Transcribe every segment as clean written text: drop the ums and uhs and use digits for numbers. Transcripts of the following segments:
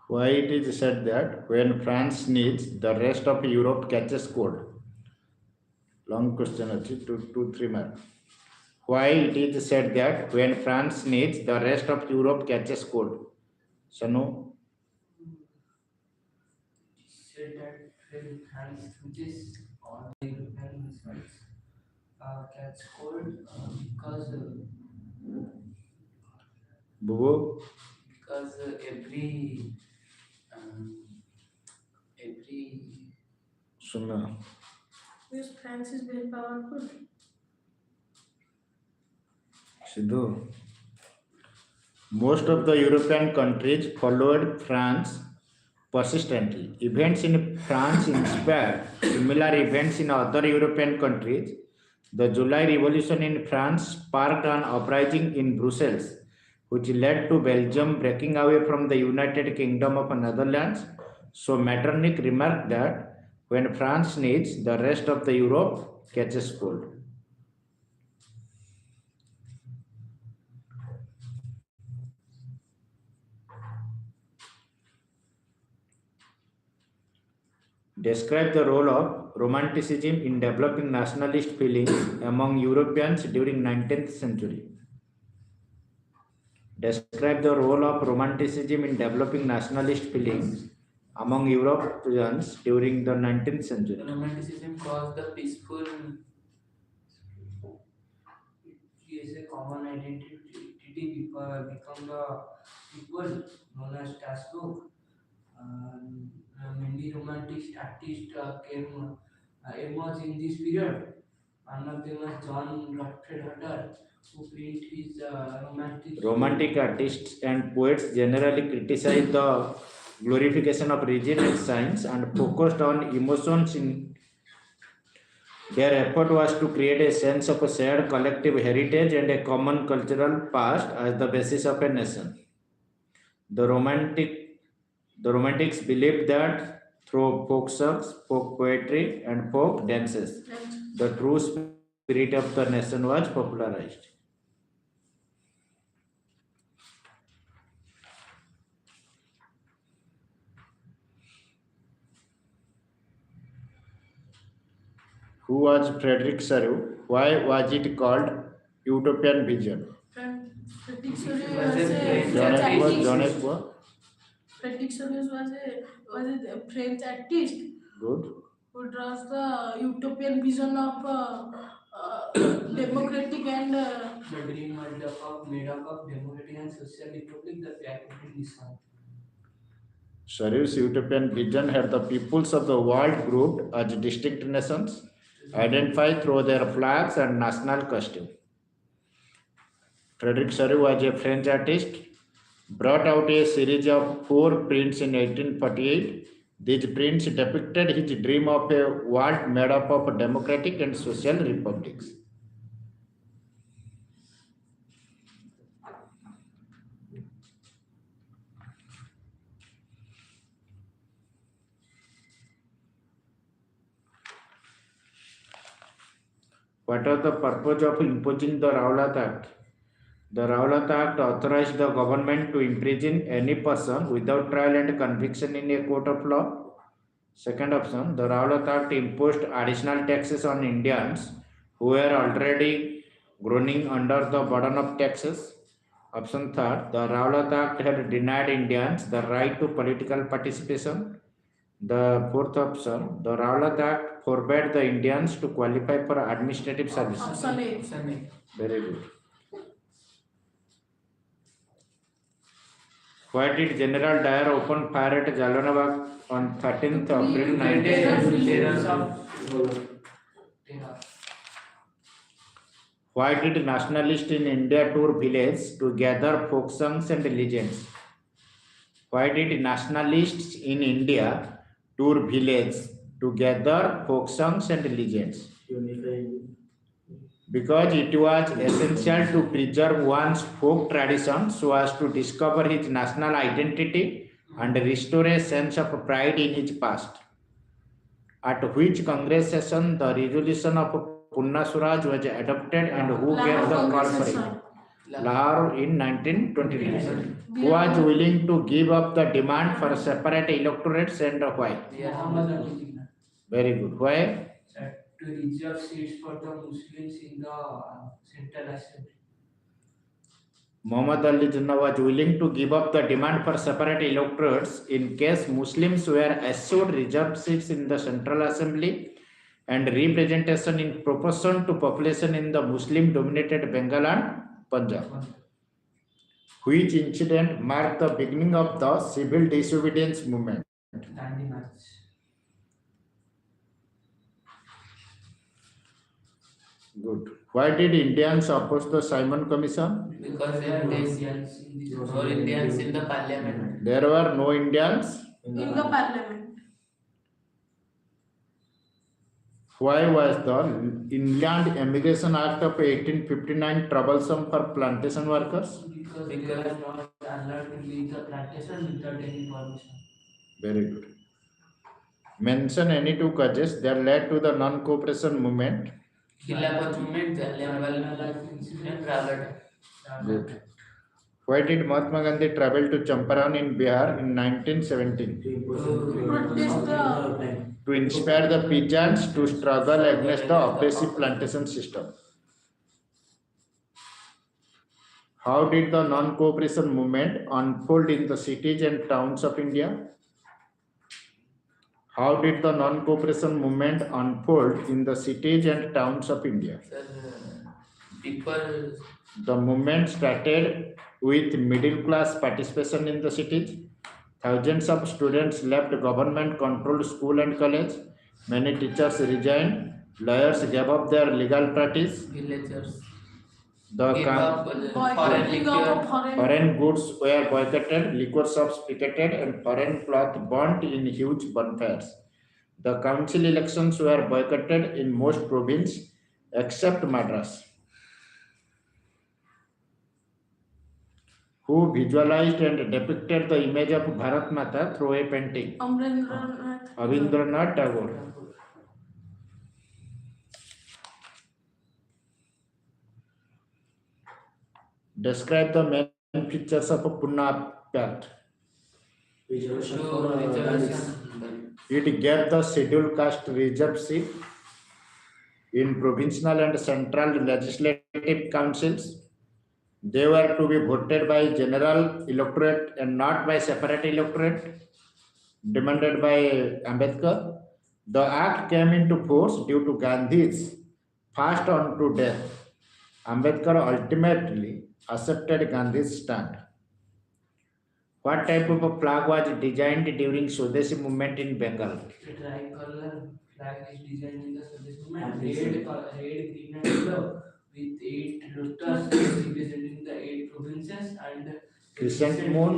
Why it is said that when France needs, the rest of Europe catches cold? Long question, 2-3 marks. Why it is said that when France needs, the rest of Europe catches cold? Sanu? Said that when France switches all the European nations catch cold because Bubu? every every Sunu. Because France is very powerful. Sidhu. Most of the European countries followed France persistently. Events in France inspired similar events in other European countries. The July Revolution in France sparked an uprising in Brussels, which led to Belgium breaking away from the United Kingdom of Netherlands. So Metternich remarked that when France needs, the rest of the Europe catches cold. Describe the role of Romanticism in developing nationalist feelings among Europeans during 19th century. Describe the role of Romanticism in developing nationalist feelings among Europeans during the 19th century. Romanticism caused the peaceful is a common identity become the people known as Tasbook. Many romantic artists came emerged in this period. One of them was John Gottfried Herder, who painted his romantic. Romantic artists and poets generally criticized the glorification of reason and science and focused on emotions in their effort was to create a sense of a shared collective heritage and a common cultural past as the basis of a nation. The Romantics believed that through folk songs, folk poetry, and folk dances, the true spirit of the nation was popularized. Who was Frederick Saru? Why was it called Utopian Vision? Frederick Saru was a French artist. Good. Who draws the utopian vision of democratic and The dream made up of democratic and social republic that created this one. Saru's utopian vision had the peoples of the world grouped as distinct nations, identified through their flags and national costume. Frederick Saru was a French artist, brought out a series of 4 prints in 1848. These prints depicted his dream of a world made up of democratic and social republics. What was the purpose of imposing the Rowlatt Act? The Rowlatt Act authorized the government to imprison any person without trial and conviction in a court of law. Second option, the Rowlatt Act imposed additional taxes on Indians who were already groaning under the burden of taxes. Option third, the Rowlatt Act had denied Indians the right to political participation. The fourth option, the Rowlatt Act forbade the Indians to qualify for administrative services. Option A. Very good. Why did General Dyer open fire at Jallianwala on 13th April 19... Why did nationalists in India tour village to gather folk songs and legends? Why did nationalists in India tour village to gather folk songs and legends? Because it was essential to preserve one's folk tradition so as to discover his national identity and restore a sense of pride in his past. At which Congress session the resolution of Punna Swaraj was adopted and who gave the call for it? Lahore in 1929. Who was willing to give up the demand for separate electorates and why? Muhammad Ali Jinnah. Very good. Why? To reserve seats for the Muslims in the Central Assembly. Muhammad Ali Jinnah was willing to give up the demand for separate electorates in case Muslims were assured reserved seats in the Central Assembly and representation in proportion to population in the Muslim-dominated Bengal and Punjab. Which incident marked the beginning of the civil disobedience movement? Dandi March. Good. Why did Indians oppose the Simon Commission? Because there were no Indians in the parliament. There were no Indians in the parliament. Why was the Inland Emigration Act of 1859 troublesome for plantation workers? Because they were not allowed to leave the plantation without any permission. Very good. Mention any two causes that led to the non-cooperation movement. Khilafat movement, Jallianwala Bagh incident, traveled. Good. Why did Mahatma Gandhi travel to Champaran in Bihar in 1917? Protest the To inspire the peasants to struggle against the oppressive plantation system. How did the non-cooperation movement unfold in the cities and towns of India? How did the non-cooperation movement unfold in the cities and towns of India? The movement started with middle class participation in the cities. Thousands of students left government-controlled school and college. Many teachers resigned. Lawyers gave up their legal practice. Villagers. The boycotting of foreign goods were boycotted, liquor shops picketed, and foreign cloth burnt in huge bonfires. The council elections were boycotted in most provinces except Madras. Who visualized and depicted the image of Bharat Mata through a painting? Rabindranath Tagore. Describe the main features of a Punna Pact. It gave the scheduled caste reserved seat in provincial and central legislative councils. They were to be voted by general electorate and not by separate electorate, demanded by Ambedkar. The act came into force due to Gandhi's fast on to death. Ambedkar ultimately accepted Gandhi's stand. What type of a flag was designed during Swadeshi movement in Bengal? The tricolor flag is designed in the Swadeshi movement. Red, green, and yellow with 8 lotus representing the 8 provinces and Crescent moon.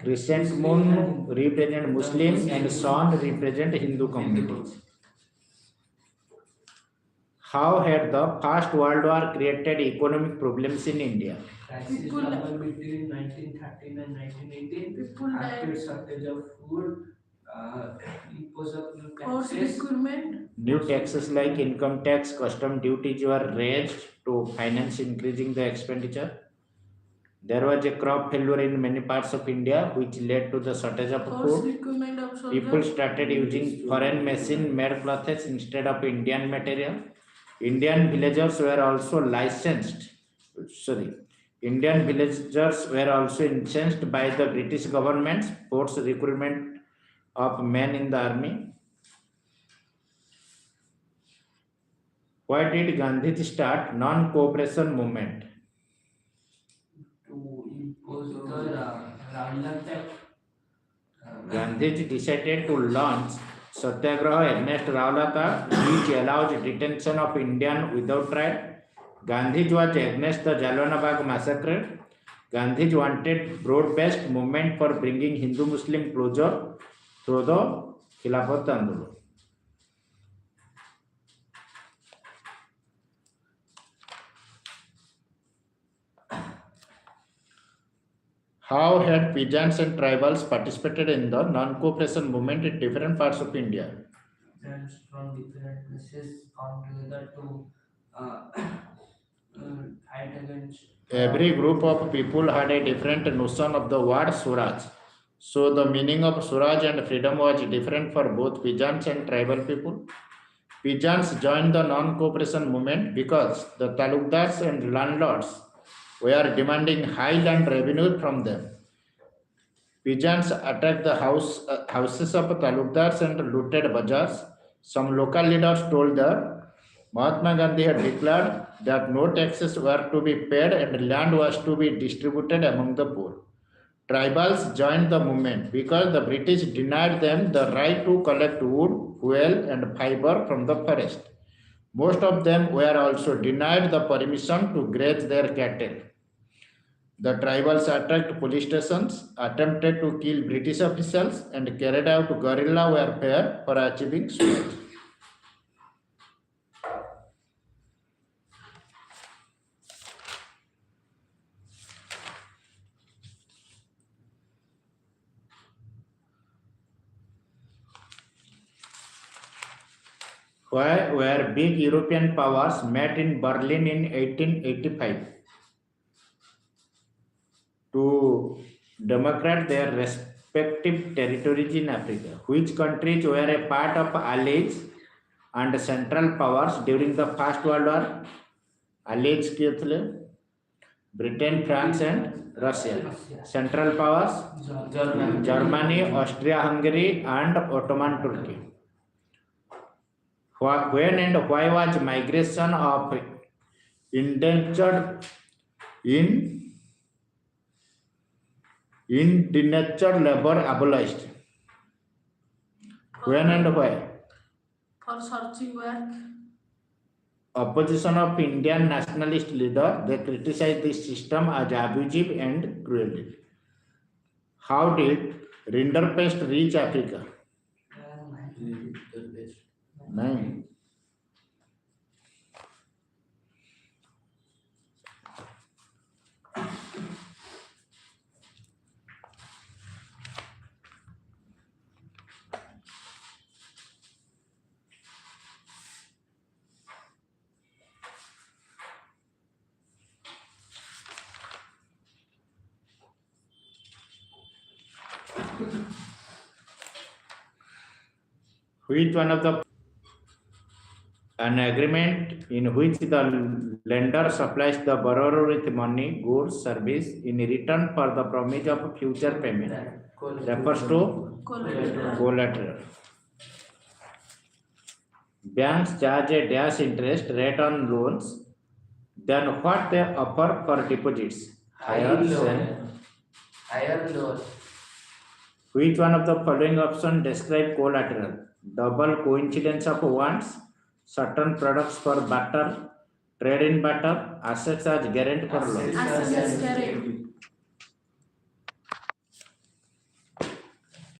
Crescent moon represent Muslim and sun represent Hindu communities. How had the First World War created economic problems in India? Crisis between 1913 and 1918. Acute shortage of food, impose of new taxes. New taxes like income tax, custom duties were raised to finance increasing the expenditure. There was a crop failure in many parts of India which led to the shortage of food. People started using foreign machine-made clothes instead of Indian material. Indian villagers were also incensed by the British government's forced recruitment of men in the army. Why did Gandhi start non-cooperation movement? To impose the Rajlat Act. Gandhi decided to launch Satyagraha against Rajlat, which allows detention of Indians without trial. Gandhi was against the Jallianwala Bagh massacre. Gandhi wanted broad-based movement for bringing Hindu-Muslim closure through the Khilafat Andolan. How had peasants and tribals participated in the non-cooperation movement in different parts of India? Peasants from different places come together to fight against. Every group of people had a different notion of the word Swaraj. So the meaning of Swaraj and freedom was different for both peasants and tribal people. Peasants joined the non-cooperation movement because the talukdars and landlords were demanding high land revenue from them. Peasants attacked the houses of talukdars and looted bazaars. Some local leaders told that Mahatma Gandhi had declared that no taxes were to be paid and land was to be distributed among the poor. Tribals joined the movement because the British denied them the right to collect wood, fuel, and fiber from the forest. Most of them were also denied the permission to graze their cattle. The tribals attacked police stations, attempted to kill British officials, and carried out guerrilla warfare for achieving Swaraj. Where big European powers met in Berlin in 1885 to demarcate their respective territories in Africa. Which countries were a part of Allies and Central Powers during the First World War? Allies किए थे Britain, France, and Russia. Central Powers Germany, Austria-Hungary, and Ottoman Turkey. When and why was migration of indentured labor abolished? When and why? For searching work. Opposition of Indian nationalist leader, they criticized this system as abusive and cruel. How did Rinderpest reach Africa? Nine. Which one of the an agreement in which the lender supplies the borrower with money, goods, service in return for the promise of future payment refers to collateral. Banks charge a dash interest rate on loans than what they offer for deposits. Higher loan. Which one of the following options describe collateral? Double coincidence of wants, certain products for barter, trade in barter, assets as guarantee for loan. Assets as guarantee.